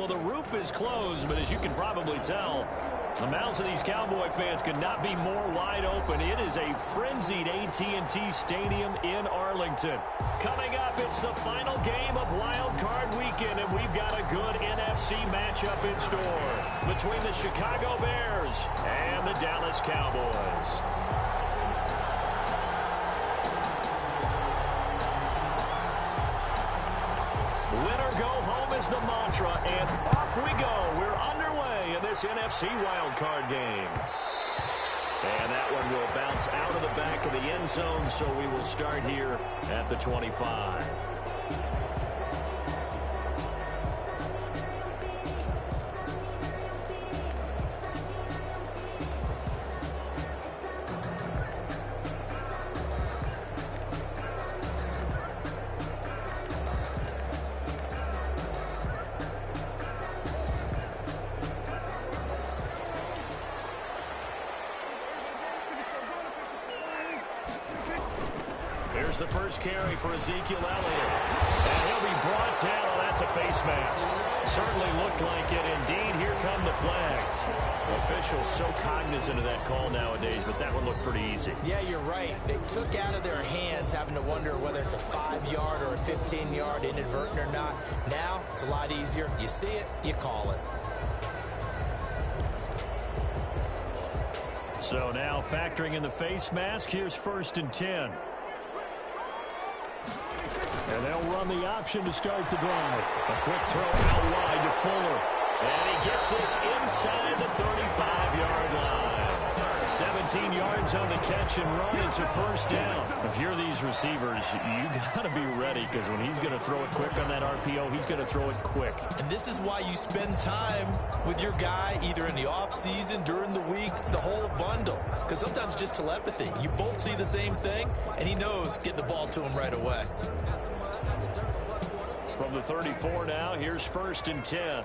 the roof is closed, but as you can probably tell, the mouths of these Cowboy fans could not be more wide open. It is a frenzied AT&T Stadium in Arlington. Coming up, it's the final game of Wild Card Weekend, and we've got a good NFC matchup in store between the Chicago Bears and the Dallas Cowboys. Winner go home is the mantra, and off we go. We're underway in this NFC wildcard game. And that one will bounce out of the back of the end zone, so we will start here at the 25. Here's the first carry for Ezekiel Elliott. And he'll be brought down. Oh, that's a face mask. Certainly looked like it. Indeed, here come the flags. Officials so cognizant of that call nowadays, but that one looked pretty easy. Yeah, you're right. They took out of their hands having to wonder whether it's a 5-yard or a 15-yard inadvertent or not. Now, it's a lot easier. You see it, you call it. So now factoring in the face mask, here's 1st and 10. And they'll run the option to start the drive. A quick throw out wide to Fuller. And he gets this inside the 35-yard line. 17 yards on the catch and run. It's a first down. If you're these receivers, you got to be ready, because when he's going to throw it quick on that RPO, he's going to throw it quick. And this is why you spend time with your guy either in the offseason, during the week, the whole bundle. Because sometimes just telepathy. You both see the same thing, and he knows get the ball to him right away. From the 34 now, here's 1st and 10.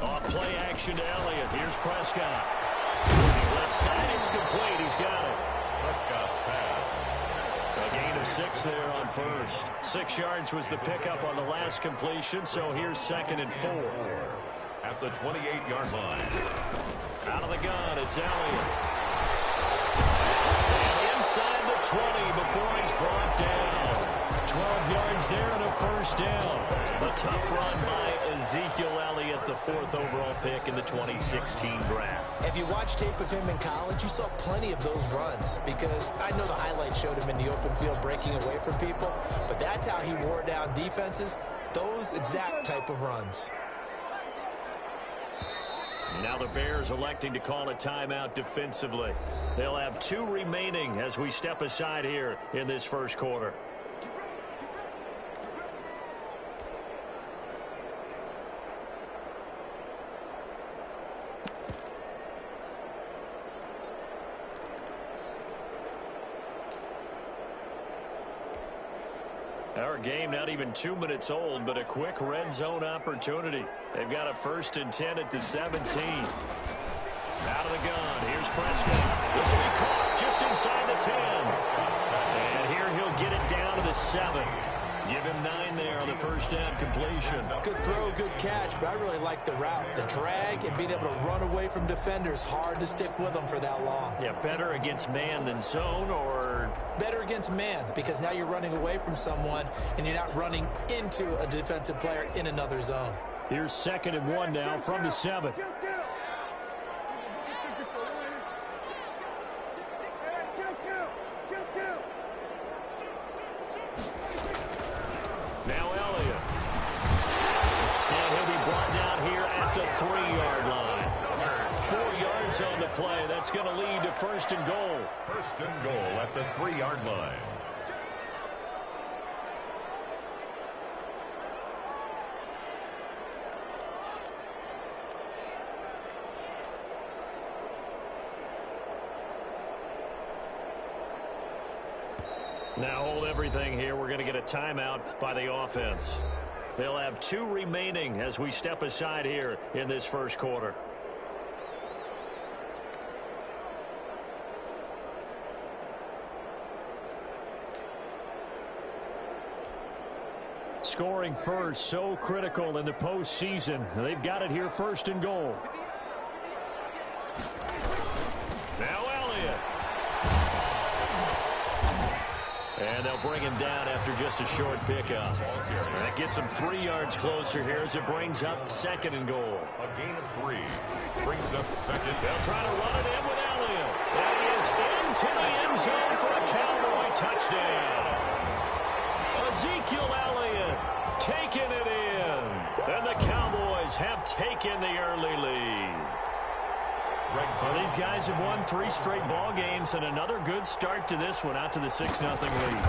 Off play action to Elliott. Here's Prescott. Left side, it's complete. He's got it. Prescott's pass. A gain of 6 there on first. 6 yards was the pickup on the last completion, so here's 2nd and 4. At the 28-yard line. Out of the gun, it's Elliott. And inside the 20 before he's brought down. 12 yards there and a first down. A tough run by Ezekiel Elliott, the 4th overall pick in the 2016 draft. If you watch tape of him in college, you saw plenty of those runs, because I know the highlights showed him in the open field breaking away from people, but that's how he wore down defenses, those exact type of runs. Now the Bears electing to call a timeout defensively. They'll have 2 remaining as we step aside here in this first quarter. Our game not even 2 minutes old, but a quick red zone opportunity. They've got a 1st and 10 at the 17. Out of the gun, here's Prescott. This will be caught just inside the 10. And here he'll get it down to the 7. Give him 9 there on the first down completion. Good throw, good catch, but I really like the route. The drag and being able to run away from defenders, hard to stick with them for that long. Yeah, better against man than zone, or? Better against man, because now you're running away from someone and you're not running into a defensive player in another zone. Here's 2nd and 1 now from the 7. Now Elliott. And he'll be brought down here at the 3-yard line. 4 yards on the play. That's going to lead to 1st and goal. 1st and goal at the 3-yard line. Now hold everything here. We're going to get a timeout by the offense. They'll have 2 remaining as we step aside here in this first quarter. scoring first, so critical in the postseason. They've got it here, first and goal. Now Elliott. And they'll bring him down after just a short pickup. That gets him 3 yards closer here as it brings up second and goal. A gain of 3 brings up second. They'll try to run it in with Elliott. That is into the end zone for a Cowboy touchdown. Ezekiel Elliott taking it in. And the Cowboys have taken the early lead. Well, these guys have won 3 straight ball games, and another good start to this one, out to the 6-0 lead.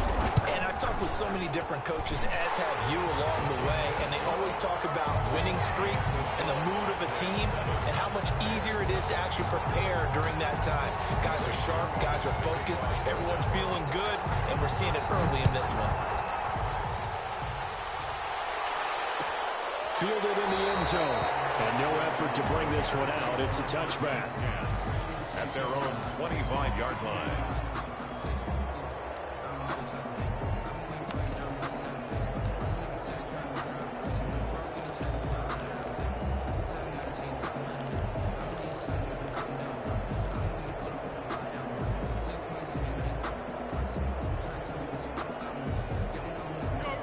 And I've talked with so many different coaches, as have you along the way, and they always talk about winning streaks and the mood of a team and how much easier it is to actually prepare during that time. Guys are sharp, guys are focused, everyone's feeling good, and we're seeing it early in this one. Fielded in the end zone. And no effort to bring this one out. It's a touchback. At their own 25-yard line.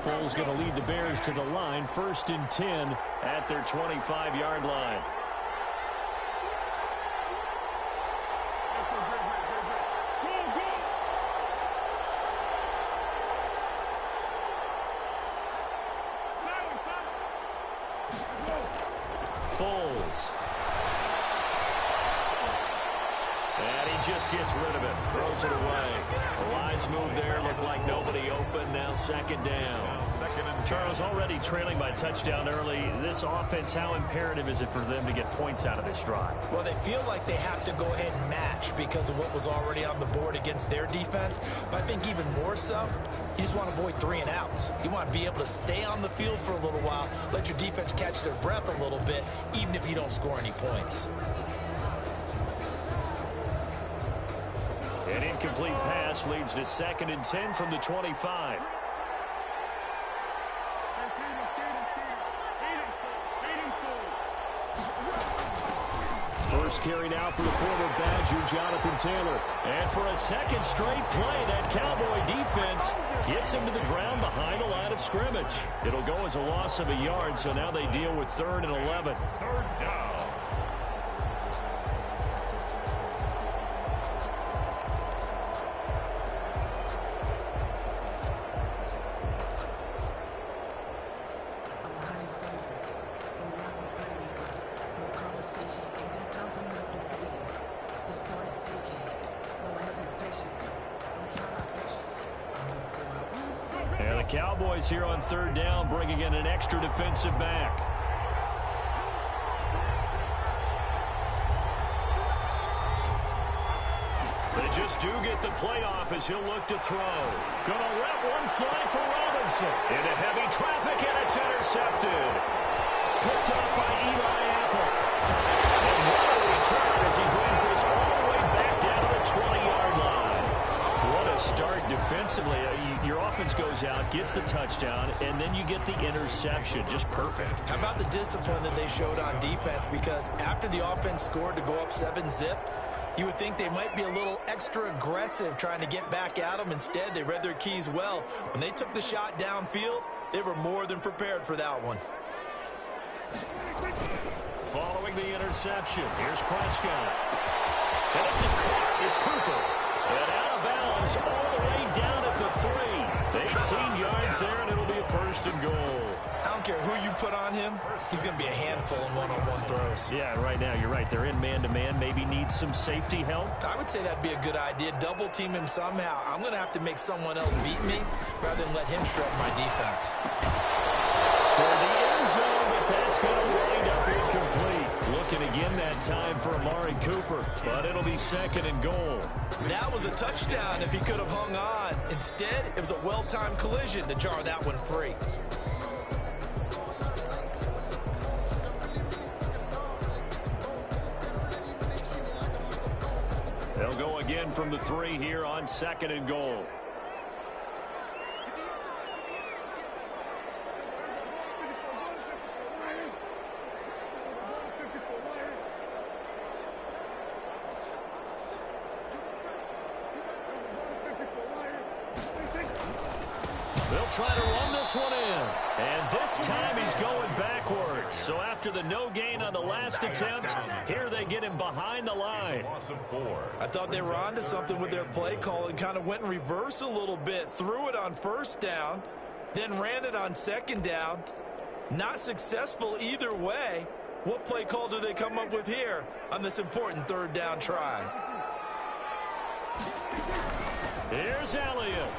Foles going to lead the Bears to the line. 1st and 10 at their 25-yard line. Foles. And he just gets rid of it. Throws it away. A wise move there. Looked like nobody open. Now second down. Charles already trailing by touchdown early. This offense, how imperative is it for them to get points out of this drive? Well, they feel like they have to go ahead and match because of what was already on the board against their defense. But I think even more so, you just want to avoid 3 and outs. You want to be able to stay on the field for a little while, let your defense catch their breath a little bit, even if you don't score any points. An incomplete pass leads to 2nd and 10 from the 25. First carried out for the former Badger, Jonathan Taylor. And for a second straight play, that Cowboy defense gets him to the ground behind the line of scrimmage. It'll go as a loss of a yard, so now they deal with 3rd and 11. 3rd down. And the Cowboys here on 3rd down, bringing in an extra defensive back. They just do get the playoff as he'll look to throw. Gonna let one fly for Robinson. Into heavy traffic, and it's intercepted. Picked up by Eli Apple. And what a return as he brings this all the way back down to the 20-yard line. What a start defensively. Your offense goes out, gets the touchdown, and then you get the interception. Just perfect. How about the discipline that they showed on defense? Because after the offense scored to go up 7-zip, you would think they might be a little extra aggressive trying to get back at them. Instead, they read their keys well. When they took the shot downfield, they were more than prepared for that one. Following the interception, here's Prescott. And this is caught. It's Cooper. And out of bounds all the way down at the 3. 18 yards there, and it'll be a 1st and goal. I don't care who you put on him. He's going to be a handful in one-on-one throws. Yeah, right now, you're right. They're in man-to-man. Maybe needs some safety help. I would say that'd be a good idea. Double team him somehow. I'm going to have to make someone else beat me rather than let him shred my defense. Toward the end zone, but that's going to wind up incomplete. Looking again that time for Amari Cooper, but it'll be 2nd and goal. That was a touchdown if he could have hung on. Instead, it was a well-timed collision to jar that one free. They'll go again from the 3 here on 2nd and goal. They'll try to run this one in. And this time he's going backwards. So after the no gain on the last attempt, here they get him behind the line. I thought they were onto something with their play call and kind of went in reverse a little bit. Threw it on first down, then ran it on second down. Not successful either way. What play call do they come up with here on this important third down try? Here's Elliott.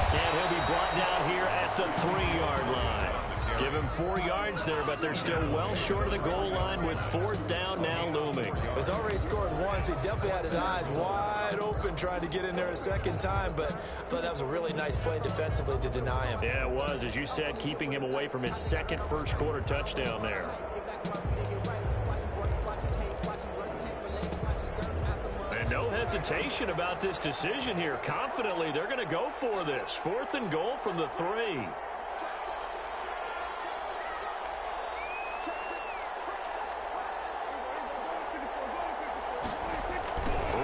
And he'll be brought down here at the 3-yard line. Give him 4 yards there, but they're still well short of the goal line with fourth down now looming. He's already scored once. He definitely had his eyes wide open trying to get in there a second time, but I thought that was a really nice play defensively to deny him. Yeah, it was, as you said, keeping him away from his second first-quarter touchdown there. And no hesitation about this decision here. Confidently, they're going to go for this. 4th and goal from the 3.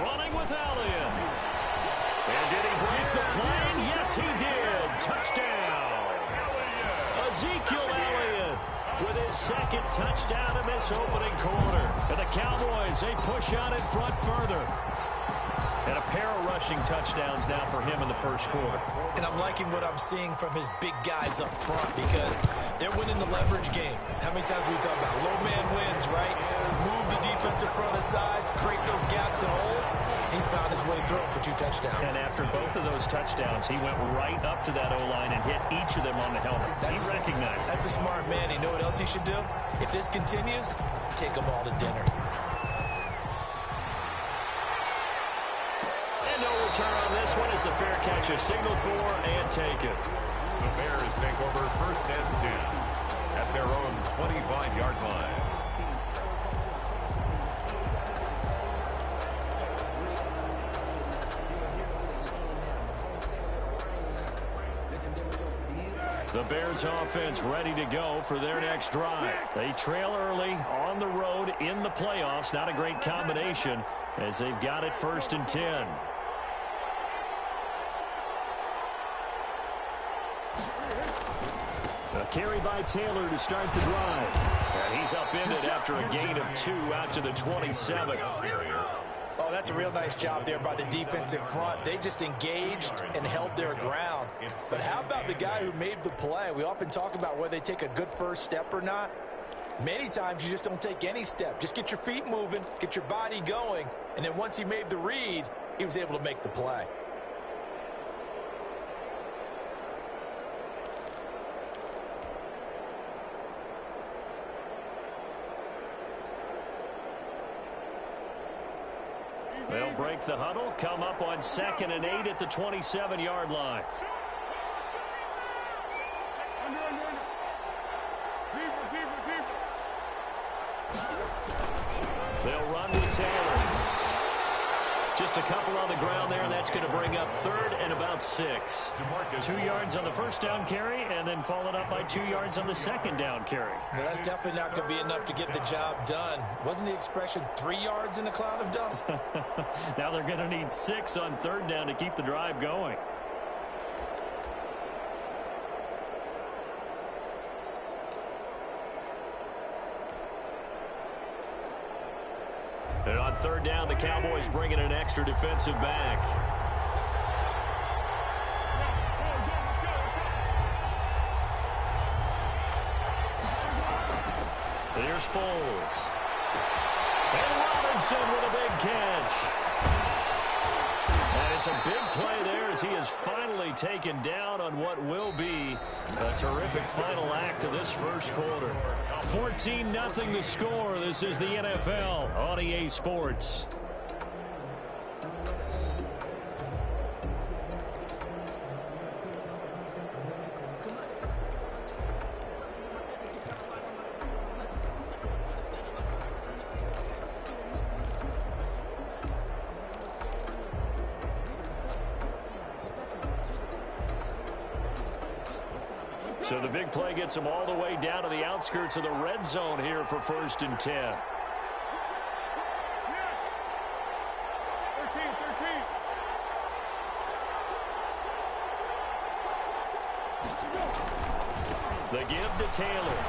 Running with Elliott. And did he break the plane? Yes, he did. Touchdown. Ezekiel Elliott with his second touchdown in this opening quarter. And the Cowboys, they push on in front further. And a pair of rushing touchdowns now for him in the first quarter. And I'm liking what I'm seeing from his big guys up front because they're winning the leverage game. How many times we talk about low man wins, right? Move the defensive front aside, create those gaps and holes. He's found his way through for 2 touchdowns. And after both of those touchdowns, he went right up to that O-line and hit each of them on the helmet. He recognized. That's a smart man. You know what else he should do? If this continues, take them all to dinner. No return on this one as the fair catch is signaled for and taken. The Bears take over 1st and 10 at their own 25-yard line. The Bears offense ready to go for their next drive. They trail early on the road in the playoffs. Not a great combination as they've got it 1st and 10. A carry by Taylor to start the drive. And he's upended after a gain of 2 out to the 27. Oh, that's a real nice job there by the defensive front. They just engaged and held their ground. But how about the guy who made the play? We often talk about whether they take a good first step or not. Many times you just don't take any step. Just get your feet moving, get your body going, and then once he made the read, he was able to make the play. They'll break the huddle, come up on 2nd and 8 at the 27-yard line. They'll run with Taylor. Just a couple on the ground there, and that's going to bring up 3rd and about 6. 2 yards on the first down carry, and then followed up by 2 yards on the second down carry. Well, that's definitely not going to be enough to get the job done. Wasn't the expression 3 yards in a cloud of dust? Now they're going to need 6 on 3rd down to keep the drive going. And on 3rd down, the Cowboys bring in an extra defensive back. Here's Foles. And Robinson with a big catch. And it's a big play there as he is finally taken down on what will be a terrific final act of this first quarter. 14-0 the score. This is the NFL on EA Sports. So the big play gets them all the way down to the outskirts of the red zone here for 1st and 10. The give to Taylor.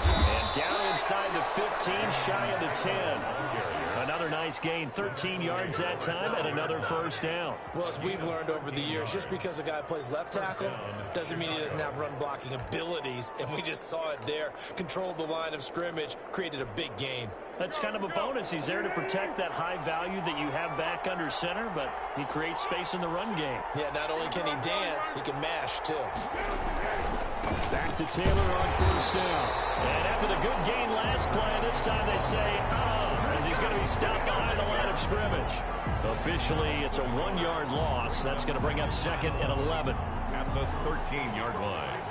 And down inside the 15, shy of the 10. Another nice gain, 13 yards that time, and another first down. Well, as we've learned over the years, just because a guy plays left tackle doesn't mean he doesn't have run blocking abilities, and we just saw it there. Controlled the line of scrimmage, created a big gain. That's kind of a bonus. He's there to protect that high value that you have back under center, but he creates space in the run game. Yeah, not only can he dance, he can mash, too. Back to Taylor on first down. And after the good gain last play, this time they say, as he's going to be stopped behind the line of scrimmage. Officially, it's a 1-yard loss. That's going to bring up second and 11. At the 13-yard line.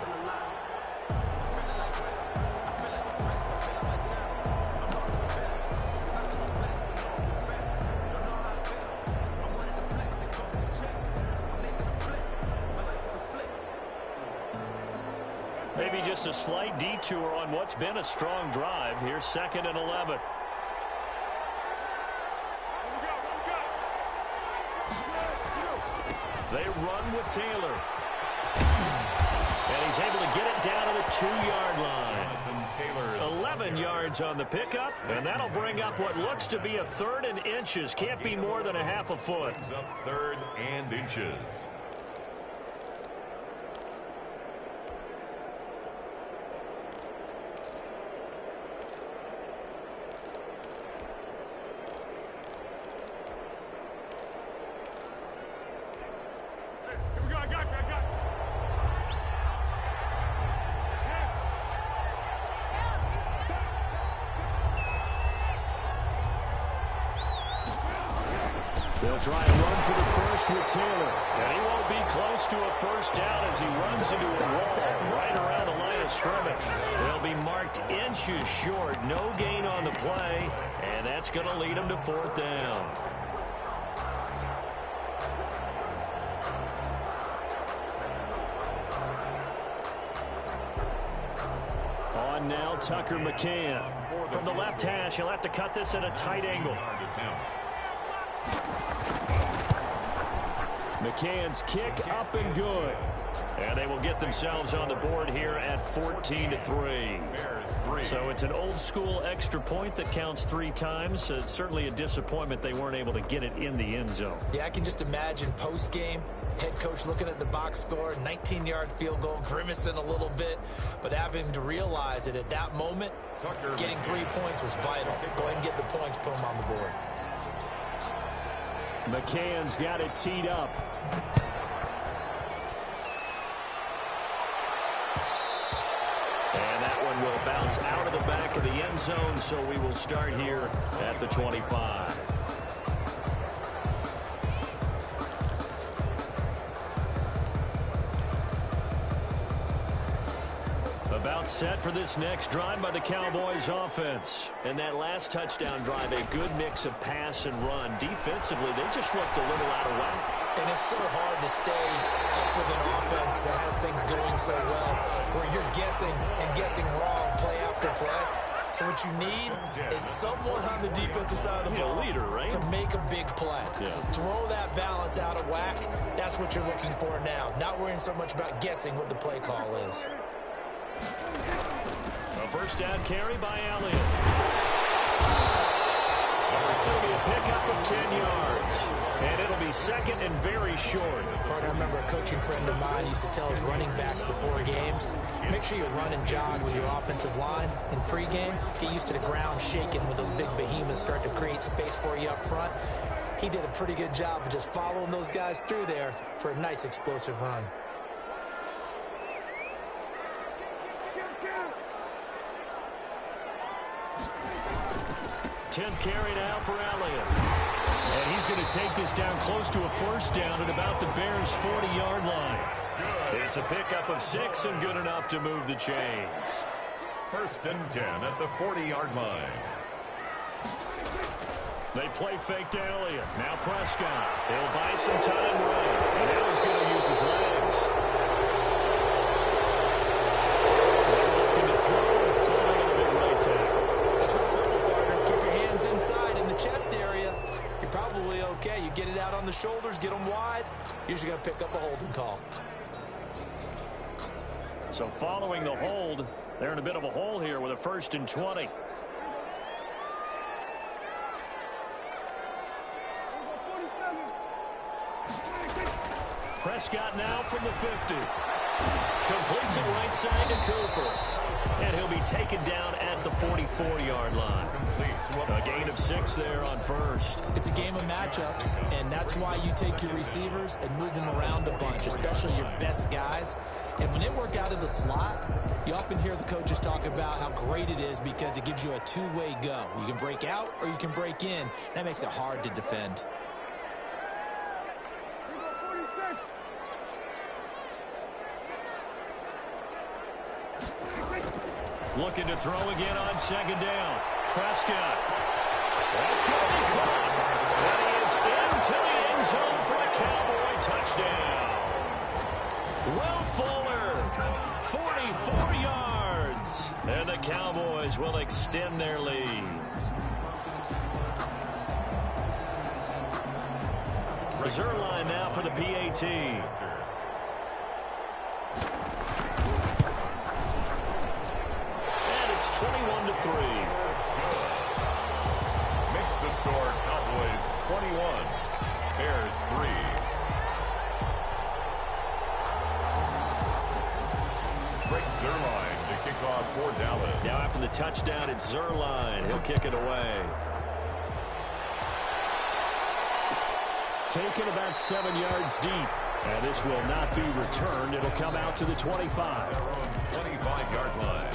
Maybe just a slight detour on what's been a strong drive. Here's second and 11. They run with Taylor. And he's able to get it down to the 2-yard line. 11 yards on the pickup, and that'll bring up what looks to be a 3rd and inches. Can't be more than a half a foot. Up 3rd and inches. They'll try and run for the first with Taylor. And he won't be close to a first down as he runs into a wall right around the line of scrimmage. They'll be marked inches short. No gain on the play. And that's going to lead him to 4th down. On now, Tucker McCann. From the left hash, he'll have to cut this at a tight angle. McCann's kick up and good. And they will get themselves on the board here at 14-3. So it's an old-school extra point that counts 3 times. It's certainly a disappointment they weren't able to get it in the end zone. Yeah, I can just imagine post-game, head coach looking at the box score, 19-yard field goal, grimacing a little bit, but having to realize that at that moment, getting 3 points was vital. Go ahead and get the points, put them on the board. McCann's got it teed up. And that one will bounce out of the back of the end zone, so we will start here at the 25. About set for this next drive by the Cowboys offense. And that last touchdown drive, a good mix of pass and run. Defensively, they just looked a little out of whack. And it's so hard to stay up with an offense that has things going so well, where you're guessing and guessing wrong play after play. So what you need is someone on the defensive side of the ball leader, right? to make a big play. Yeah. Throw that balance out of whack. That's what you're looking for now. Not worrying so much about guessing what the play call is. A first down carry by Elliott. It'll be a pickup of 10 yards. And it'll be second and very short. I remember a coaching friend of mine used to tell his running backs before games, make sure you run and jog with your offensive line in pregame. Get used to the ground shaking when those big behemoths start to create space for you up front. He did a pretty good job of just following those guys through there for a nice explosive run. Tenth carry now for Elliott. And he's going to take this down close to a first down at about the Bears' 40-yard line. It's a pickup of 6 and good enough to move the chains. First and 10 at the 40-yard line. They play fake to Elliott. Now Prescott. He'll buy some time right. And now he's going to use his legs. They're looking to throw. Holding on the right tackle. That's what's simple, partner. Keep your hands inside in the chest area. You're probably okay. You get it out on the shoulders, get them wide. Usually going to pick up a holding call. So following the hold, they're in a bit of a hole here with a 1st and 20. Prescott now from the 50. Completes it right side to Cooper. And he'll be taken down at the 44-yard line. A gain of 6 there on 1st. It's a game of matchups, and that's why you take your receivers and move them around a bunch, especially your best guys. And when they work out of the slot, you often hear the coaches talk about how great it is because it gives you a two-way go. You can break out or you can break in. That makes it hard to defend. Looking to throw again on 2nd down. Prescott. That's going to be caught. And he is into the end zone for a Cowboy touchdown. Will Fuller, 44 yards. And the Cowboys will extend their lead. Zerline now for the PAT. It's 21-3. Makes the score Cowboys 21, Bears 3. Greg Zerline to kick off for Dallas. Now after the touchdown, it's Zerline. He'll kick it away. Taken about 7 yards deep. And this will not be returned. It'll come out to the 25. Their own 25-yard line.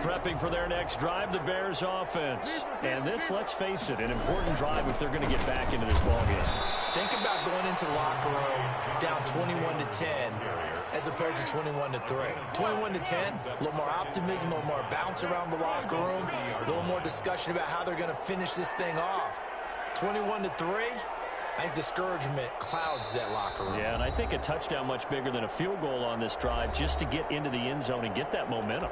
Prepping for their next drive, the Bears offense. And this, let's face it, an important drive if they're going to get back into this ballgame. Think about going into the locker room down 21-10 as opposed to 21-3. 21-10, a little more optimism, a little more bounce around the locker room, a little more discussion about how they're going to finish this thing off. 21-3, I think discouragement clouds that locker room. Yeah, and I think a touchdown much bigger than a field goal on this drive just to get into the end zone and get that momentum.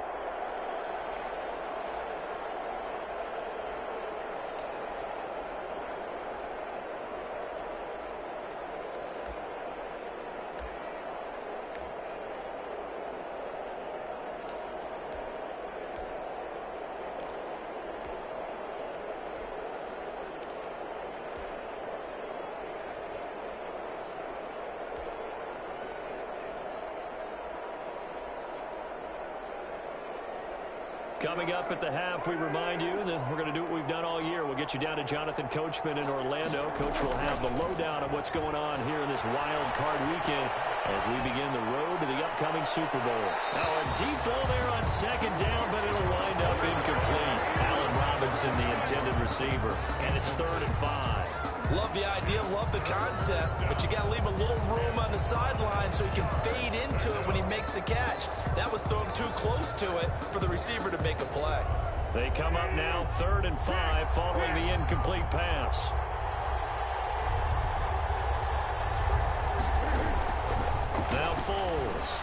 Coming up at the half, we remind you that we're going to do what we've done all year. We'll get you down to Jonathan Coachman in Orlando. Coach will have the lowdown of what's going on here in this wild card weekend as we begin the road to the upcoming Super Bowl. Now a deep ball there on 2nd down, but it'll wind up incomplete. Allen Robinson, the intended receiver, and it's 3rd and 5. Love the idea, love the concept, but you got to leave a little room on the sideline so he can fade into it when he makes the catch. That was thrown too close to it for the receiver to make a play. They come up now 3rd and 5 following the incomplete pass. Now Foles.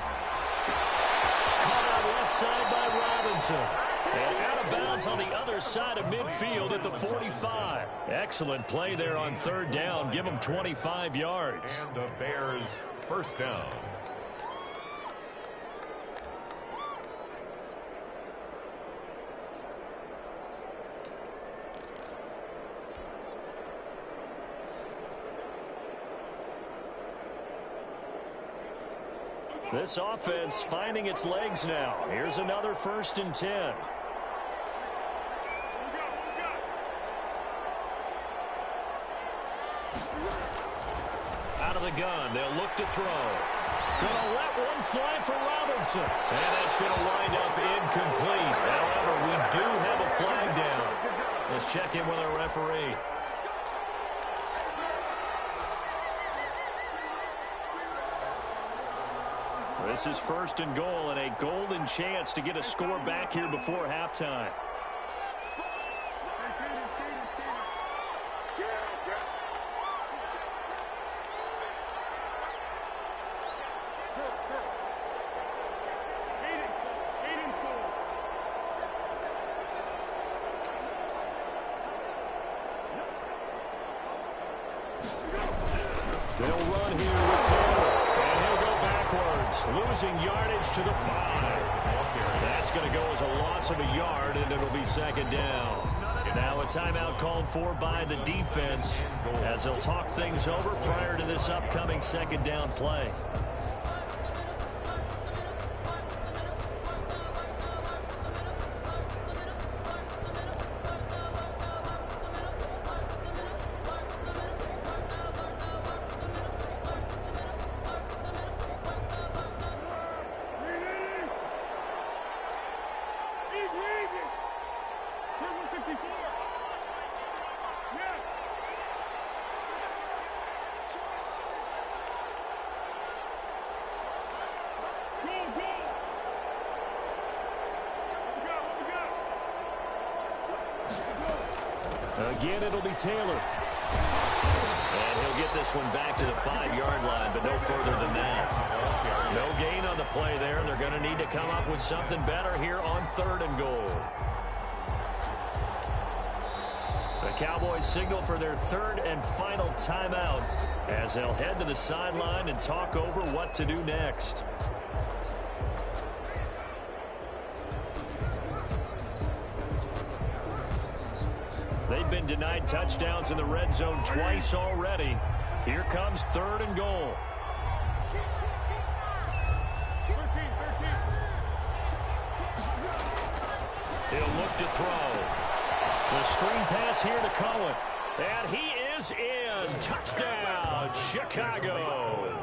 Caught out left side by Robinson. And out of bounds on the other side of midfield at the 45. Excellent play there on 3rd down. Give them 25 yards. And the Bears 1st down. This offense finding its legs now. Here's another 1st and 10. Out of the gun, they'll look to throw. Gonna let one fly for Robinson. And that's gonna wind up incomplete. However, we do have a flag down. Let's check in with our referee. This is 1st and goal and a golden chance to get a score back here before halftime. yards, losing yardage to the 5. That's going to go as a loss of a yard, and it'll be second down. Now a timeout called for by the defense as they'll talk things over prior to this upcoming second down play. Again, it'll be Taylor. And he'll get this one back to the 5-yard line, but no further than that. No gain on the play there. They're going to need to come up with something better here on 3rd and goal. The Cowboys signal for their 3rd and final timeout as they'll head to the sideline and talk over what to do next. They've been denied touchdowns in the red zone twice already. Here comes 3rd and goal. He'll look to throw. The screen pass here to Cohen. And he is in. Touchdown, Chicago.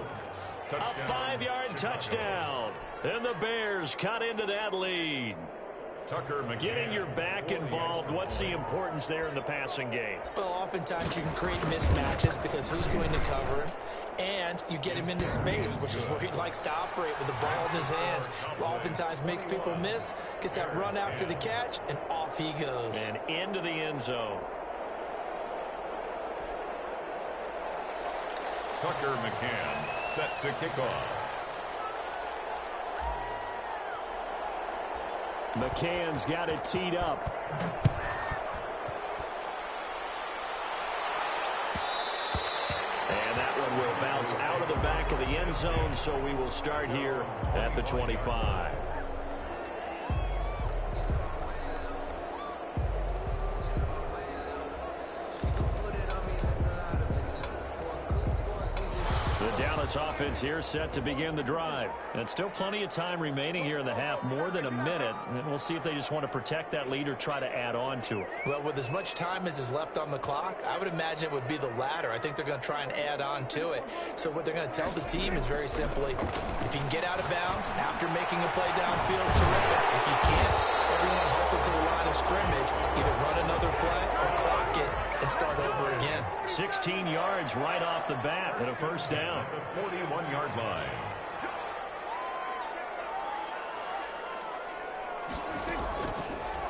A 5-yard touchdown. And the Bears cut into that lead. Tucker McCann. Getting your back involved, what's the importance there in the passing game? Well, oftentimes you can create mismatches because who's going to cover him, and you get him into space, which is where he likes to operate with the ball in his hands. Oftentimes makes people miss, gets that run after the catch, and off he goes. And into the end zone. Tucker McCann set to kick off. McCann's got it teed up. And that one will bounce out of the back of the end zone, so we will start here at the 25. Dallas offense here set to begin the drive. And still plenty of time remaining here in the half, more than a minute. And we'll see if they just want to protect that lead or try to add on to it. Well, with as much time as is left on the clock, I would imagine it would be the latter. I think they're going to try and add on to it. So what they're going to tell the team is very simply, if you can get out of bounds after making a play downfield, terrific. If you can't, everyone hustle to the line of scrimmage, either run another play or clock it and start over again. 16 yards right off the bat and a first down. The 41-yard line.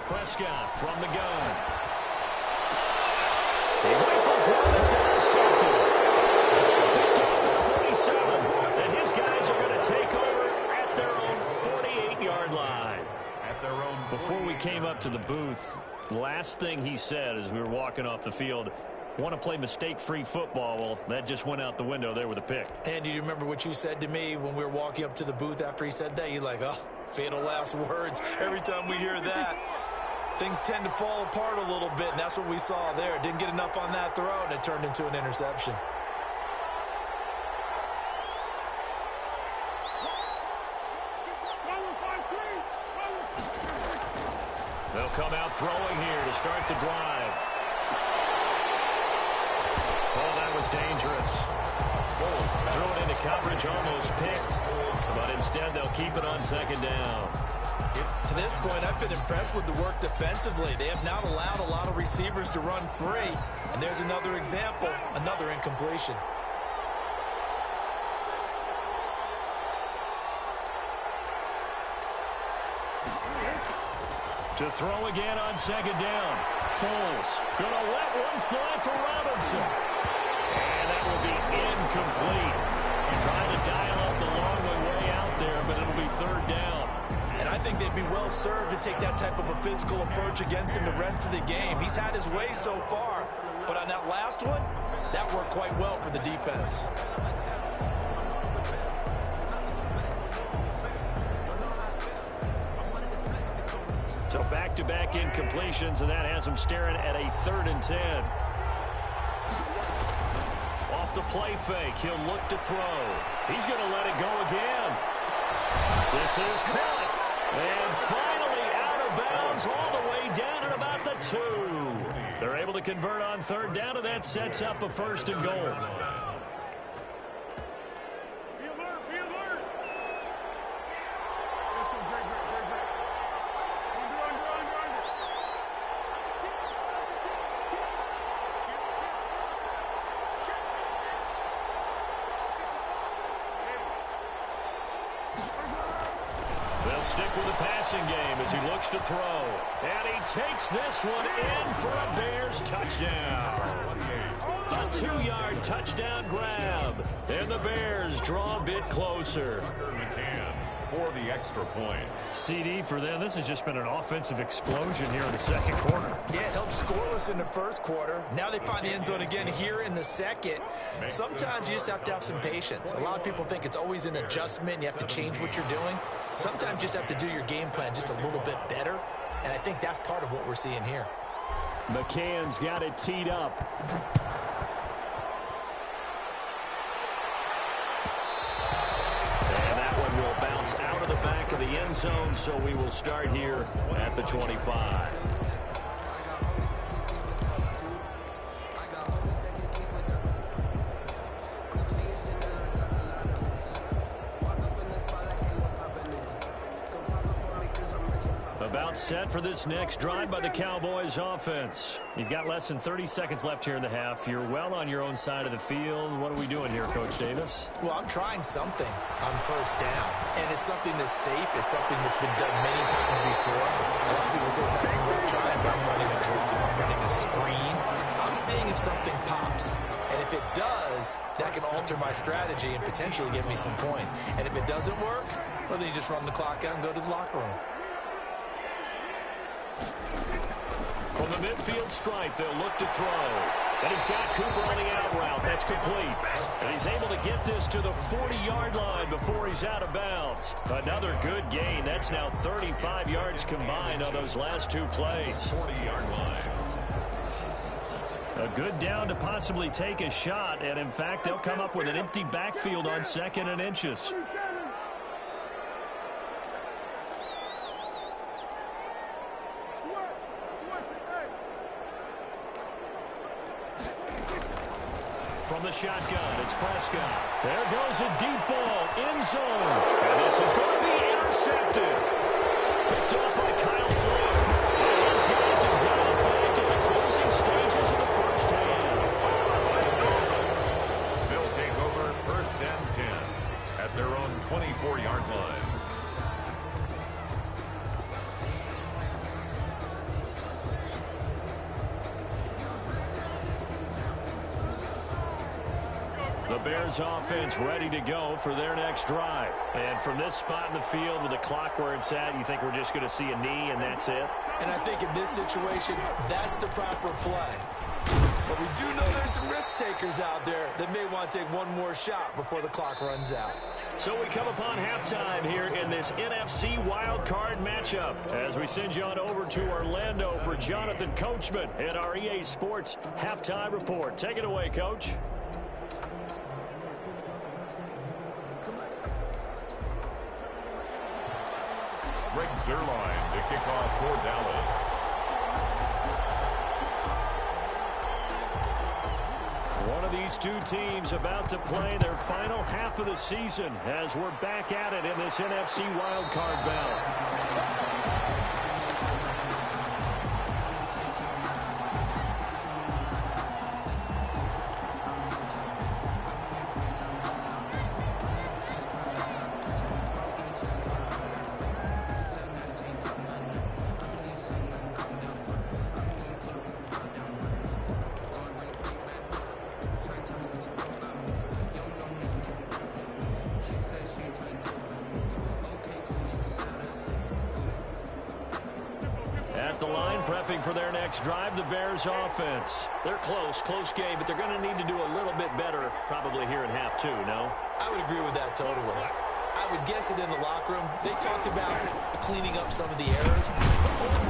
Prescott from the gun. He rifles one. It's intercepted. Picked off at the 47. And his guys are going to take over at their own 48-yard line. At their own. Before we came up to the booth, last thing he said as we were walking off the field, want to play mistake-free football. Well, that just went out the window there with a pick. And do you remember what you said to me when we were walking up to the booth after he said that? You're like, oh, fatal last words. Every time we hear that, things tend to fall apart a little bit, and that's what we saw there. Didn't get enough on that throw, and it turned into an interception. They'll come out throwing here to start the drive. Oh, that was dangerous. Threw it into coverage, almost picked. But instead, they'll keep it on second down. To this point, I've been impressed with the work defensively. They have not allowed a lot of receivers to run free. And there's another example, another incompletion. To throw again on second down. Foles gonna let one fly for Robinson. And that will be incomplete. Trying to dial up the long way out there, but it'll be third down. And I think they'd be well served to take that type of a physical approach against him the rest of the game. He's had his way so far, but on that last one, that worked quite well for the defense. So back-to-back incompletions, and that has him staring at a 3rd and 10. Off the play fake, he'll look to throw. He's going to let it go again. This is caught. And finally out of bounds all the way down at about the 2. They're able to convert on 3rd down, and that sets up a 1st and goal. They'll stick with the passing game as he looks to throw. And he takes this one in for a Bears touchdown. A 2-yard touchdown grab. And the Bears draw a bit closer. For the extra point. CD for them. This has just been an offensive explosion here in the 2nd quarter. Yeah, held scoreless in the 1st quarter. Now they find the end zone again here in the 2nd. Sometimes you just have to have some patience. A lot of people think it's always an adjustment. You have to change what you're doing. Sometimes you just have to do your game plan just a little bit better. And I think that's part of what we're seeing here. McCann's got it teed up. Will bounce out of the back of the end zone, so we will start here at the 25. About set for this next drive by the Cowboys offense. You've got less than 30 seconds left here in the half. You're well on your own side of the field. What are we doing here, Coach Davis? Well, I'm trying something on 1st down, and it's something that's safe. It's something that's been done many times before. A lot of people say it's not even worth trying, but I'm running a draw, I'm running a screen. I'm seeing if something pops. And if it does, that can alter my strategy and potentially get me some points. And if it doesn't work, well, then you just run the clock out and go to the locker room. From the midfield stripe, they'll look to throw. And he's got Cooper on the out route. That's complete. And he's able to get this to the 40-yard line before he's out of bounds. Another good gain. That's now 35 yards combined on those last 2 plays. 40-yard line. A good down to possibly take a shot. And, in fact, they'll come up with an empty backfield on 2nd and inches. From the shotgun, it's Prescott. There goes a deep ball, end zone. And this is going to be intercepted. Picked up by Kyle Floyd. And these guys have got it back in the closing stages of the 1st half. They'll take over 1st and 10 at their own 24-yard line. The Bears offense ready to go for their next drive. And from this spot in the field with the clock where it's at, you think we're just going to see a knee and that's it? And I think in this situation, that's the proper play. But we do know there's some risk takers out there that may want to take one more shot before the clock runs out. So we come upon halftime here in this NFC wildcard matchup as we send you on over to Orlando for Jonathan Coachman and our EA Sports halftime report. Take it away, Coach. Greg Zuerlein to kick off for Dallas. One of these two teams about to play their final half of the season as we're back at it in this NFC wildcard bout. Prepping for their next drive, the Bears offense. They're close game, but they're going to need to do a little bit better probably here in half 2, no? I would agree with that totally. I would guess it in the locker room. They talked about cleaning up some of the errors. But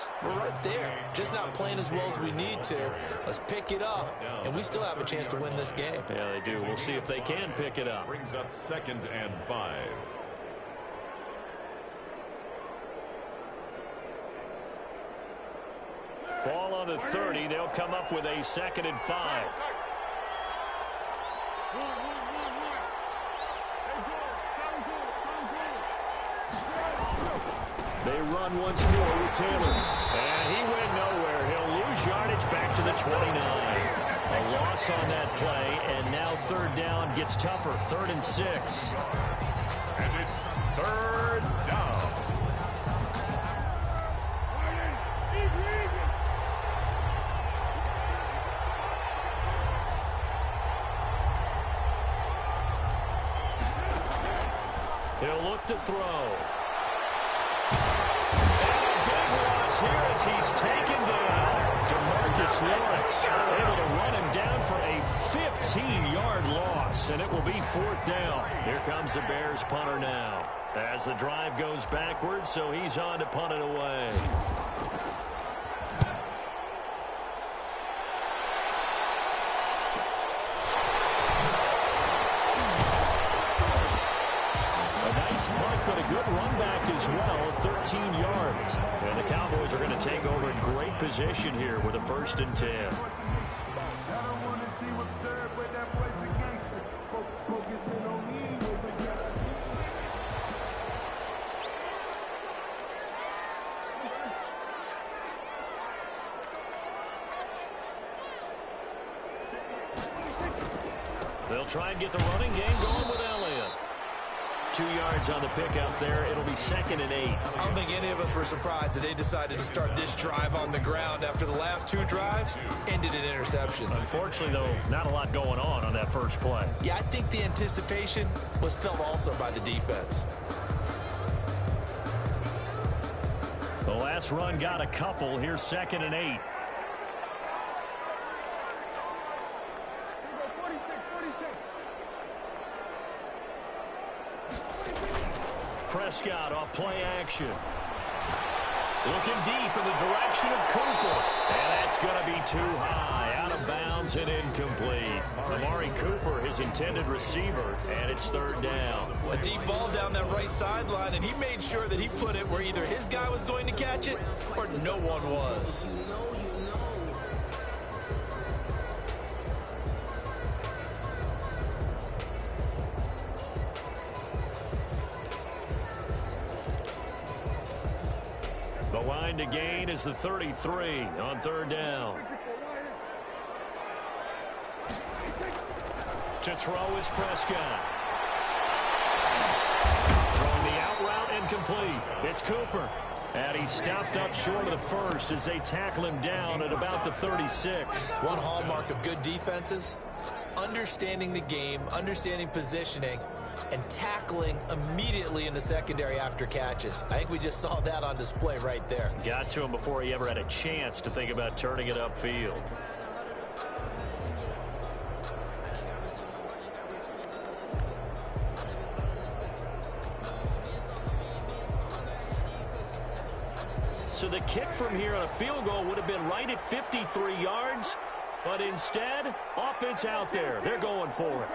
guys. We're right there, just not playing as well as we need to. Let's pick it up, and we still have a chance to win this game. Yeah, they do. We'll see if they can pick it up. Brings up 2nd and 5. Ball on the 30. They'll come up with a 2nd and 5. They run once more with Taylor. And he went nowhere. He'll lose yardage back to the 29. A loss on that play, and now 3rd down gets tougher. 3rd and 6. And it's 3rd down. He'll look to throw. And a big loss here as he's taken down. DeMarcus Lawrence able to run him down for a 15-yard loss, and it will be 4th down. Here comes the Bears punter now as the drive goes backwards, so he's on to punt it away. But a good run back as well, 13 yards. And the Cowboys are going to take over in great position here with a 1st and 10. They'll try and get the running game going with Elliott. 2 yards on the pickup there. It'll be 2nd and 8. I don't think any of us were surprised that they decided to start this drive on the ground after the last 2 drives ended in interceptions. Unfortunately, though, not a lot going on that first play. Yeah, I think the anticipation was felt also by the defense. The last run got a couple. Here's 2nd and 8. Prescott off play action. Looking deep in the direction of Cooper. And that's going to be too high. Out of bounds and incomplete. Amari Cooper, his intended receiver, and it's 3rd down. A deep ball down that right sideline, and he made sure that he put it where either his guy was going to catch it or no one was. The line to gain is the 33 on 3rd down. To throw is Prescott. Throwing the out route incomplete. It's Cooper. And he's stopped up short of the 1st as they tackle him down at about the 36. One hallmark of good defenses is understanding the game, understanding positioning, and tackling immediately in the secondary after catches. I think we just saw that on display right there. Got to him before he ever had a chance to think about turning it upfield. So the kick from here on a field goal would have been right at 53 yards, but instead, offense out there. They're going for it.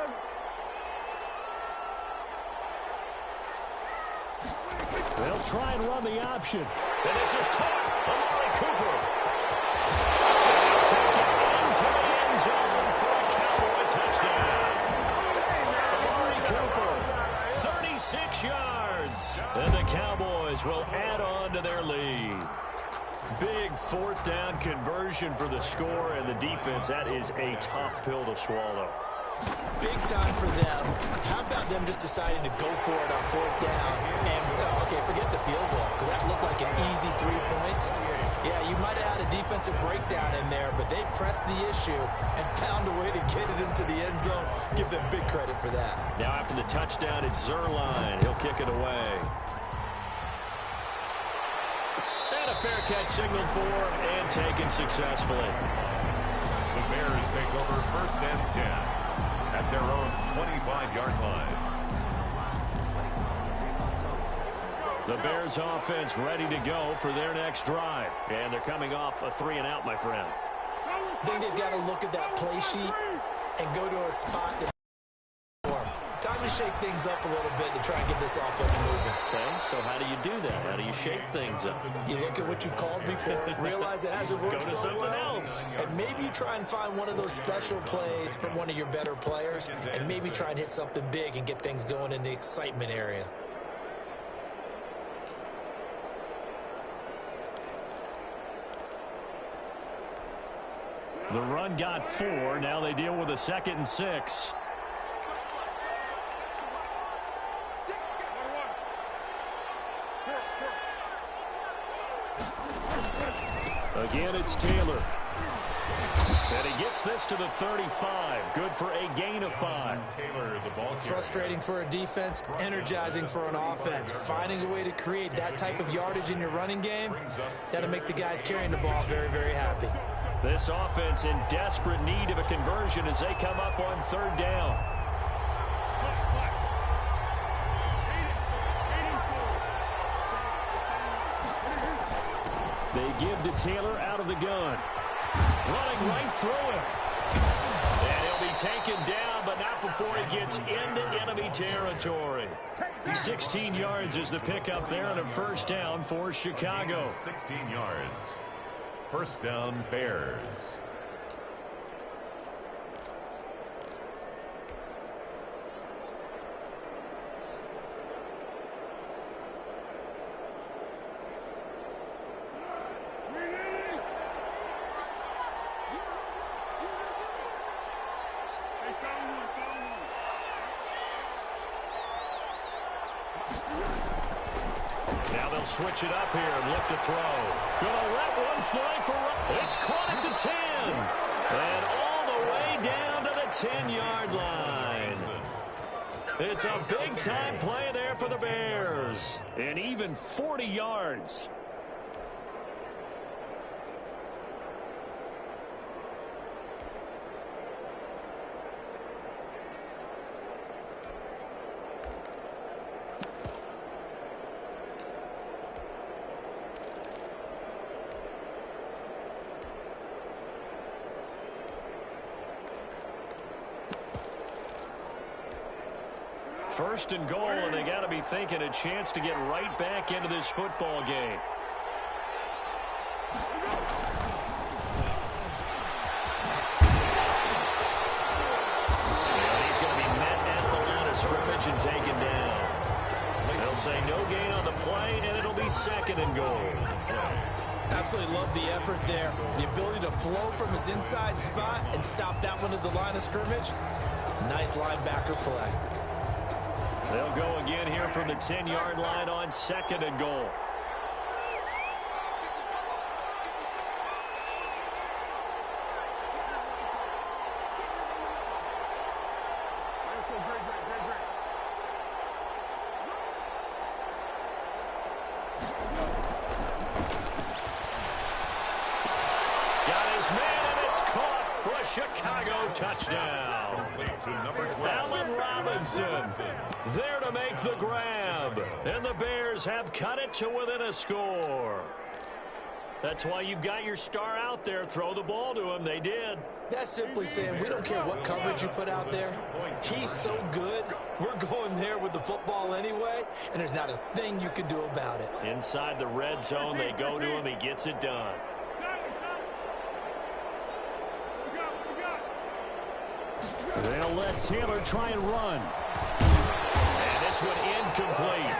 They'll try and run the option. And this is caught. Amari Cooper. They'll take it into the end zone for a Cowboy touchdown. Amari Cooper, 36 yards. And the Cowboys will add on to their lead. Big 4th down conversion for the score, and the defense, that is a tough pill to swallow. Big time for them. How about them just deciding to go for it on 4th down? And, okay, forget the field goal, because that looked like an easy 3 points. Yeah, you might have had a defensive breakdown in there, but they pressed the issue and found a way to get it into the end zone. Give them big credit for that. Now after the touchdown, it's Zerline. He'll kick it away. And a fair catch signaled for and taken successfully. The Bears take over 1st and 10. At their own 25-yard line. The Bears offense ready to go for their next drive. And they're coming off a 3-and-out, my friend. I think they've got to look at that play sheet and go to a spot that time to shake things up a little bit to try and get this offense moving. Okay, so how do you do that? How do you shake things up? You look at what you've called before, realize it hasn't worked so well, and maybe you try and find one of those special plays from one of your better players, and maybe try and hit something big and get things going in the excitement area. The run got 4. Now they deal with a 2nd and 6. Again, it's Taylor. And he gets this to the 35. Good for a gain of 5. Taylor, the ball. Frustrating for a defense, energizing for an offense. Finding a way to create that type of yardage in your running game, that'll make the guys carrying the ball very, very happy. This offense in desperate need of a conversion as they come up on 3rd down. They give to Taylor out of the gun. Running right through him. And he'll be taken down, but not before he gets into enemy territory. 16 yards is the pickup there on a 1st down for Chicago. 16 yards. 1st down, Bears. Now they'll switch it up here and look to throw. Gonna let one fly for... It's caught at the 10. And all the way down to the 10-yard line. It's a big-time play there for the Bears. And even 40 yards. First and goal, and they got to be thinking a chance to get right back into this football game. And he's going to be met at the line of scrimmage and taken down. They'll say no gain on the play, and it'll be 2nd and goal. Absolutely love the effort there. The ability to flow from his inside spot and stop that one at the line of scrimmage. Nice linebacker play. They'll go again here from the 10-yard line on 2nd and goal. Got his man, and it's caught for a Chicago touchdown. Allen Robinson there to make the grab. And the Bears have cut it to within a score. That's why you've got your star out there. Throw the ball to him. They did. That's simply saying we don't care what coverage you put out there. He's so good. We're going there with the football anyway, and there's not a thing you can do about it. Inside the red zone, they go to him. He gets it done. They'll let Taylor try and run. And this one incomplete.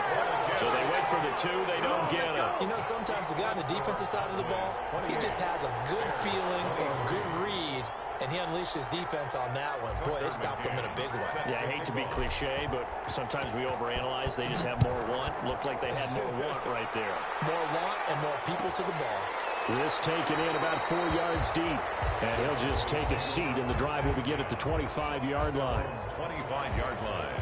So they wait for the 2. They don't get him. You know, sometimes the guy on the defensive side of the ball, he just has a good feeling or a good read, and he unleashed his defense on that one. Boy, they stopped him in a big way. Yeah, I hate to be cliche, but sometimes we overanalyze. They just have more want. Looked like they had more want right there. More want and more people to the ball. This taken in about 4 yards deep. And he'll just take a seat, and the drive will begin at the 25-yard line. 25-yard line.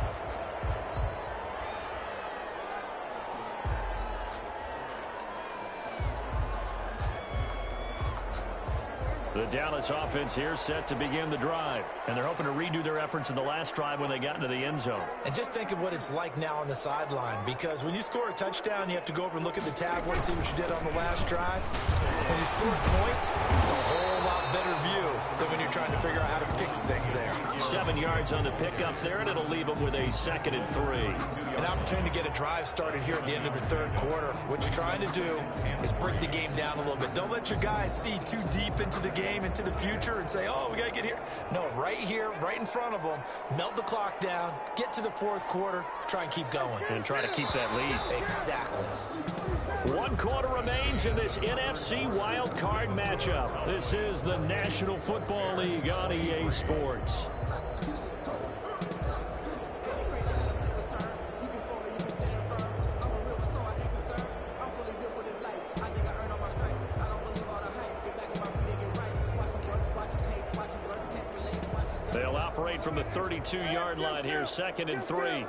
The Dallas offense here set to begin the drive. And they're hoping to redo their efforts in the last drive when they got into the end zone. And just think of what it's like now on the sideline. Because when you score a touchdown, you have to go over and look at the tablet and see what you did on the last drive. When you score points, it's a whole lot better view than when you're trying to figure out how to fix things there. 7 yards on the pickup there, and it'll leave them with a 2nd and 3. An opportunity to get a drive started here at the end of the third quarter. What you're trying to do is break the game down a little bit. Don't let your guys see too deep into the game, into the future, and say, oh, we got to get here. No, right here, right in front of them, melt the clock down, get to the fourth quarter, try and keep going. And try to keep that lead. Exactly. 1 quarter remains in this NFC wild card matchup. This is the National Football League on EA Sports. They'll operate from the 32-yard line here, 2nd and 3.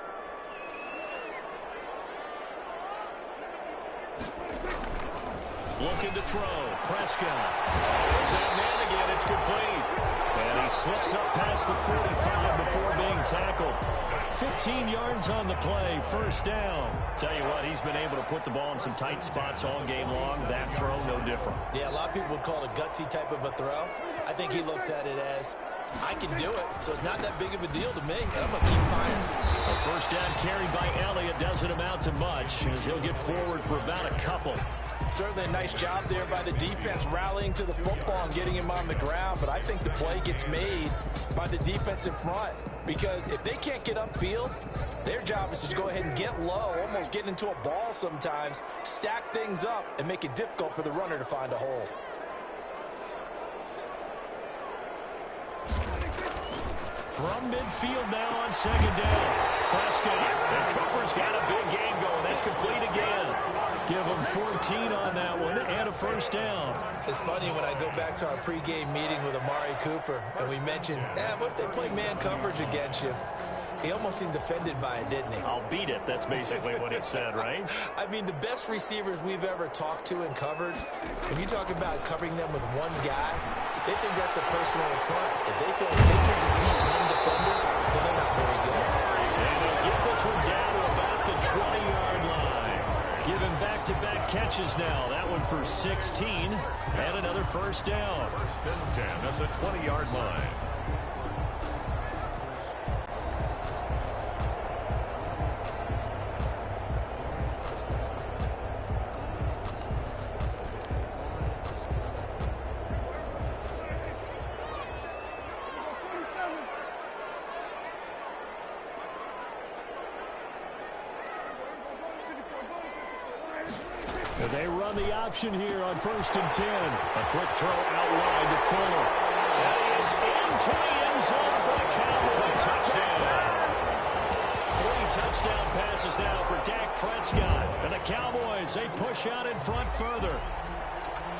Looking to throw. Prescott. There's that man again. It's complete. And he slips up past the 45 before being tackled. 15 yards on the play. First down. Tell you what, he's been able to put the ball in some tight spots all game long. That throw, no different. Yeah, a lot of people would call it a gutsy type of a throw. I think he looks at it as, I can do it, so it's not that big of a deal to me, and I'm going to keep firing. A first down carried by Elliott doesn't amount to much, as he'll get forward for about a couple. Certainly a nice job there by the defense rallying to the football and getting him on the ground, but I think the play gets made by the defense in front, because if they can't get upfield, their job is to go ahead and get low, almost get into a ball sometimes, stack things up, and make it difficult for the runner to find a hole. From midfield now on 2nd down. Prescott. And Cooper's got a big game going. That's complete again. Give him 14 on that one and a first down. It's funny when I go back to our pregame meeting with Amari Cooper and we mentioned, what if they play man coverage against you? He almost seemed offended by it, didn't he? I'll beat it. That's basically what he said, right? I mean, the best receivers we've ever talked to and covered, when you talk about covering them with one guy, they think that's a personal affront. If they feel like they can just beat one defender, then they're not very good. And they'll get this one down to about the 20-yard line. Giving back-to-back catches now. That one for 16 and another first down. 1st and 10 at the 20-yard line. They run the option here on 1st and 10. A quick throw out wide to Fuller. And he is into the end zone for the Cowboy touchdown. 3 touchdown passes now for Dak Prescott. And the Cowboys, they push out in front further.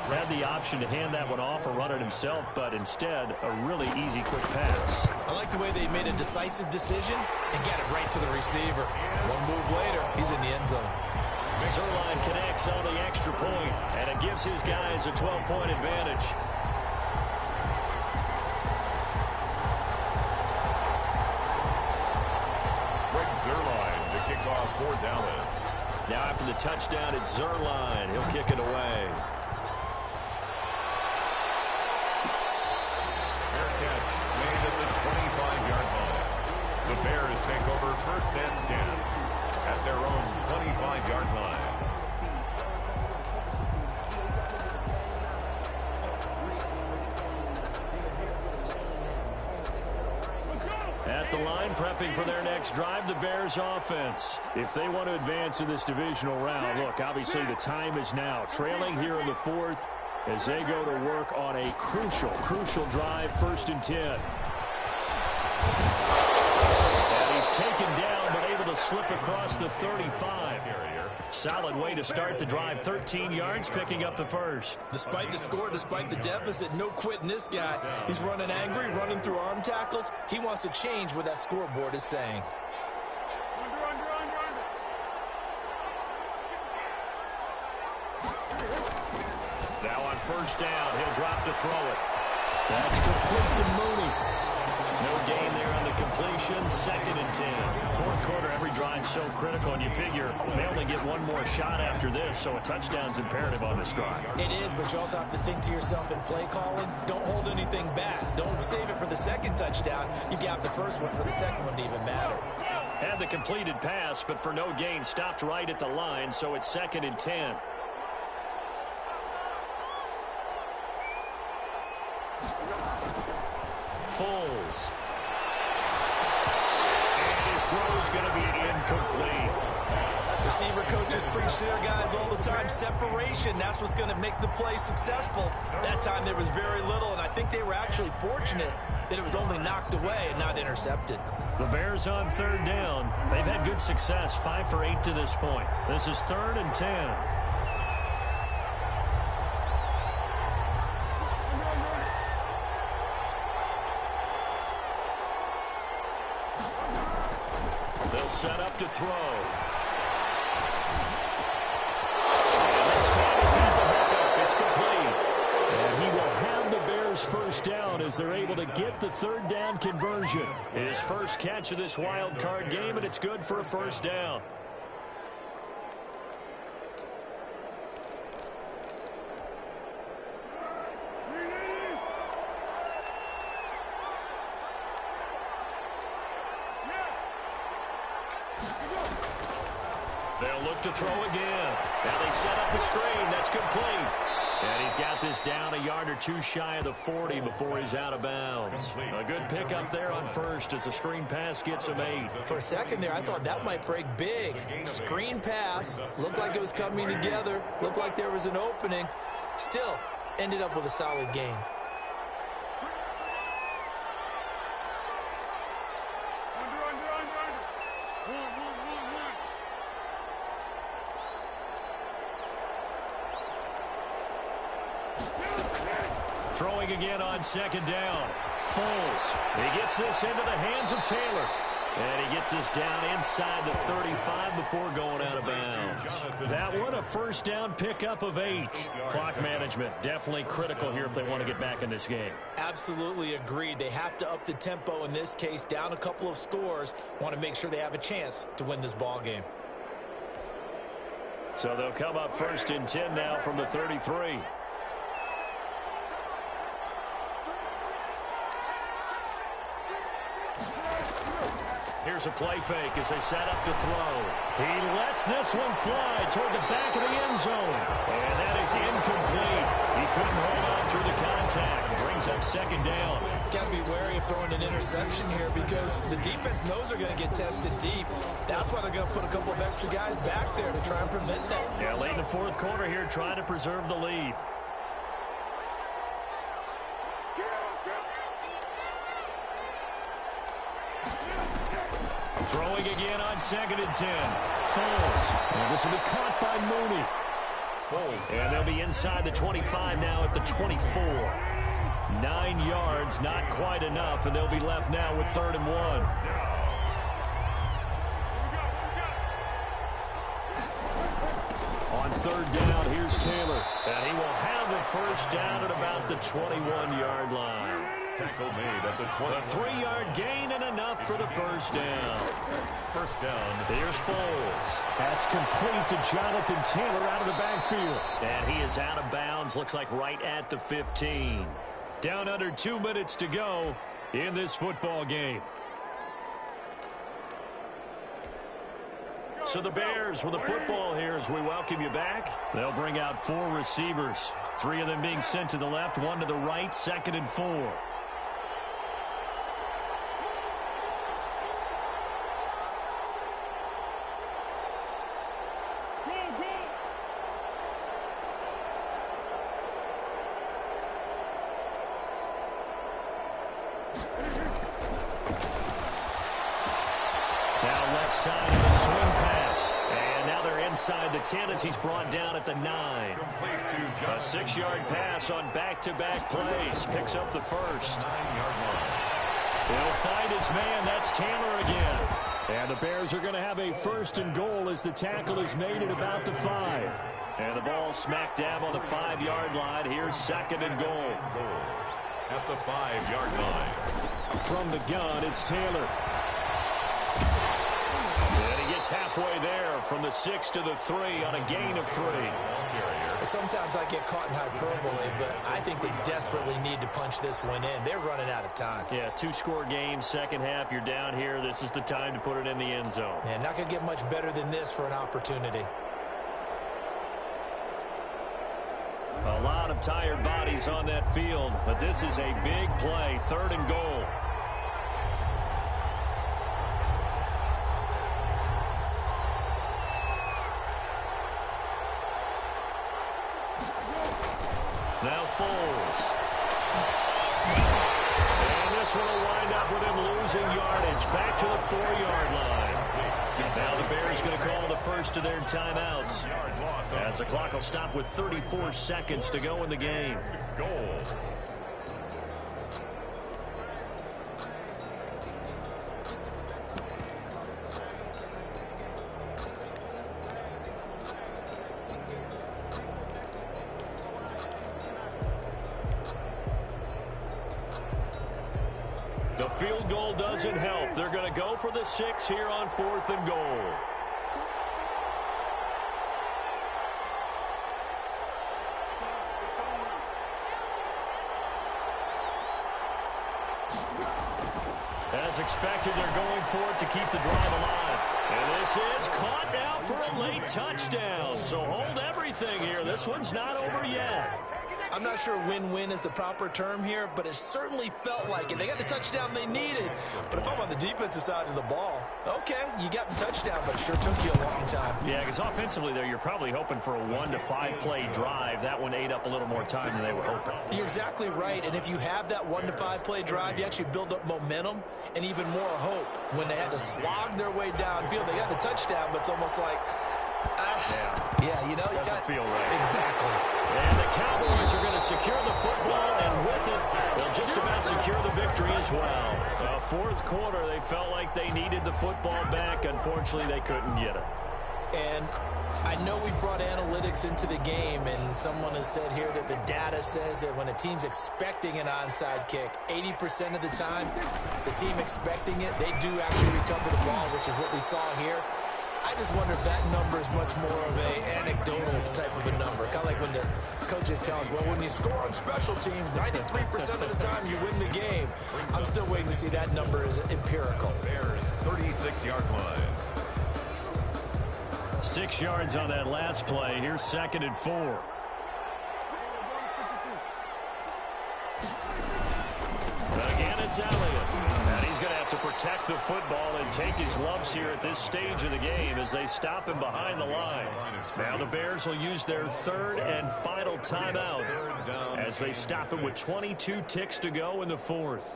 Had the option to hand that one off or run it himself, but instead, a really easy quick pass. I like the way they made a decisive decision and got it right to the receiver. One move later, he's in the end zone. Zerline connects on the extra point, and it gives his guys a 12-point advantage. Zerline to kick off for Dallas. Now after the touchdown, it's Zerline. He'll kick it away. Fair catch made at the 25-yard line. The Bears take over 1st and 10 at their own 25-yard line. At the line, prepping for their next drive, the Bears offense. If they want to advance in this divisional round, look, obviously the time is now. Trailing here in the 4th as they go to work on a crucial drive, 1st and 10. And he's taken down, but able to slip across the 35. Solid way to start the drive. 13 yards, picking up the first. Despite the score, despite the deficit, no quitting this guy. He's running angry, running through arm tackles. He wants to change what that scoreboard is saying. Now on 1st down, he'll drop to throw it. That's complete to Mooney. No gain there on the completion. 2nd and 10. Fourth quarter, every drive so critical, and you figure they only get one more shot after this, so a touchdown's imperative on this drive. It is, but you also have to think to yourself in play calling, don't hold anything back. Don't save it for the second touchdown. You got the first one for the second one to even matter. Had the completed pass, but for no gain, stopped right at the line, so it's 2nd and 10. Foles. And his throw's going to be incomplete. Receiver coaches preach to their guys all the time. Separation, that's what's going to make the play successful. That time there was very little, and I think they were actually fortunate that it was only knocked away and not intercepted. The Bears on 3rd down. They've had good success, 5 for 8 to this point. This is 3rd and 10. They'll set up to throw. And this time he's got the hookup. It's complete. And he will have the Bears first down as they're able to get the 3rd down conversion. His first catch of this wild card game, and it's good for a first down. They'll look to throw again. Now they set up the screen. That's complete. And he's got this down a yard or two shy of the 40 before he's out of bounds. A good pickup there on first as the screen pass gets him 8. For a second there, I thought that might break big. Screen pass. Looked like it was coming together. Looked like there was an opening. Still, ended up with a solid game. Throwing again on 2nd down. Foles. He gets this into the hands of Taylor. And he gets this down inside the 35 before going out of bounds. That one, a first down pickup of 8. Clock management definitely critical here if they want to get back in this game. Absolutely agreed. They have to up the tempo in this case, down a couple of scores. Want to make sure they have a chance to win this ball game. So they'll come up 1st and 10 now from the 33. Here's a play fake as they set up to throw. He lets this one fly toward the back of the end zone. And that is incomplete. He couldn't hold on through the contact. Brings up 2nd down. Got to be wary of throwing an interception here because the defense knows they're going to get tested deep. That's why they're going to put a couple of extra guys back there to try and prevent that. Yeah, late in the 4th quarter here trying to preserve the lead. Throwing again on 2nd and 10. Foles. And this will be caught by Mooney. And they'll be inside the 25 now at the 24. 9 yards, not quite enough, and they'll be left now with 3rd and 1. On 3rd down, here's Taylor. And he will have a first down at about the 21-yard line. Tackle made at the 20. A 3-yard gain and enough for the first down. First down. Here's Foles. That's complete to Jonathan Taylor out of the backfield. And he is out of bounds, looks like right at the 15. Down under 2 minutes to go in this football game. So the Bears with the football here as we welcome you back. They'll bring out 4 receivers. 3 of them being sent to the left, 1 to the right, 2nd and 4. Now left side of the swing pass. And now they're inside the 10 as he's brought down at the 9. A 6-yard pass on back-to-back plays. Picks up the first. 9-yard line. He'll find his man. That's Taylor again. And the Bears are going to have a 1st and goal as the tackle is made at about the 5. And the ball smack dab on the 5-yard line. Here's 2nd and goal. at the 5-yard line. From the gun, it's Taylor. And he gets halfway there from the 6 to the 3 on a gain of 3. Sometimes I get caught in hyperbole, but I think they desperately need to punch this one in. They're running out of time. Yeah, 2-score game, second half, you're down here. This is the time to put it in the end zone. Yeah, not going to get much better than this for an opportunity. A lot of tired bodies on that field, but this is a big play, 3rd and goal. Now Foles. And this one will wind up with him losing yardage back to the 4-yard line. Now the Bears going to call the first of their timeouts as the clock will stop with 34 seconds to go in the game. Goal. The field goal doesn't help. They're going to go for the 6 here on 4th and goal. As expected, they're going for it to keep the drive alive. And this is caught now for a late touchdown. So hold everything here. This one's not over yet. I'm not sure win-win is the proper term here, but it certainly felt like it. They got the touchdown they needed. But if I'm on the defensive side of the ball, okay, you got the touchdown, but it sure took you a long time. Yeah, because offensively there, you're probably hoping for a 1 to 5 play drive. That one ate up a little more time than they were hoping. You're exactly right. And if you have that 1 to 5 play drive, you actually build up momentum and even more hope. When they had to slog their way downfield, they got the touchdown, but it's almost like, yeah, you know, doesn't feel right. Exactly. And the Cowboys are going to secure the football, and with it, they'll just about secure the victory as well. Fourth quarter, they felt like they needed the football back. Unfortunately, they couldn't get it. And I know we brought analytics into the game, and someone has said here that the data says that when a team's expecting an onside kick, 80% of the time, the team expecting it, they do actually recover the ball, which is what we saw here. I just wonder if that number is much more of an anecdotal type of a number. Kind of like when the coaches tell us, well, when you score on special teams, 93% of the time you win the game. I'm still waiting to see that number is empirical. Bears 36-yard line. 6 yards on that last play. Here's 2nd and 4. Again, it's Elliott. And he's going to have to protect the football and take his lumps here at this stage of the game as they stop him behind the line. Now the Bears will use their 3rd and final timeout as they stop him with 22 ticks to go in the 4th.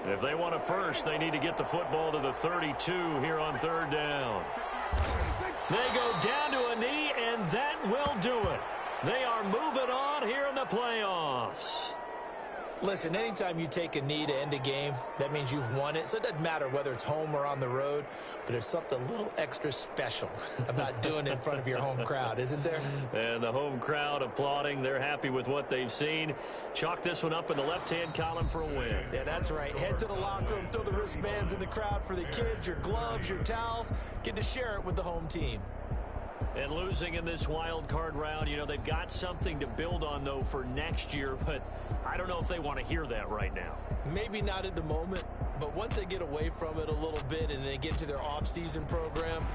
If they want a first, they need to get the football to the 32 here on 3rd down. They go down to a knee, and that will do it. They are moving on here in the playoffs. Listen, anytime you take a knee to end a game, that means you've won it. So it doesn't matter whether it's home or on the road, but there's something a little extra special about doing it in front of your home crowd, isn't there? And the home crowd applauding. They're happy with what they've seen. Chalk this one up in the left-hand column for a win. Yeah, that's right. Head to the locker room, throw the wristbands in the crowd for the kids, your gloves, your towels. Get to share it with the home team. And losing in this wild card round, you know, they've got something to build on, though, for next year. But I don't know if they want to hear that right now. Maybe not at the moment, but once they get away from it a little bit and they get into their off-season program,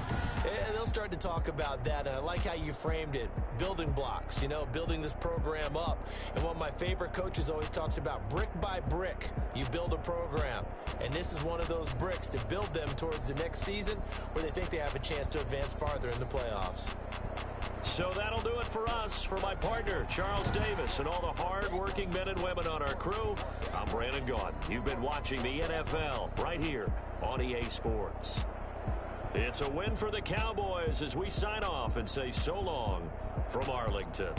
they'll start to talk about that. And I like how you framed it, building blocks, you know, building this program up. And one of my favorite coaches always talks about brick by brick, you build a program. And this is one of those bricks to build them towards the next season where they think they have a chance to advance farther in the playoffs. So that'll do it for us. For my partner, Charles Davis, and all the hard-working men and women on our crew, I'm Brandon Gaudin. You've been watching the NFL right here on EA Sports. It's a win for the Cowboys as we sign off and say so long from Arlington.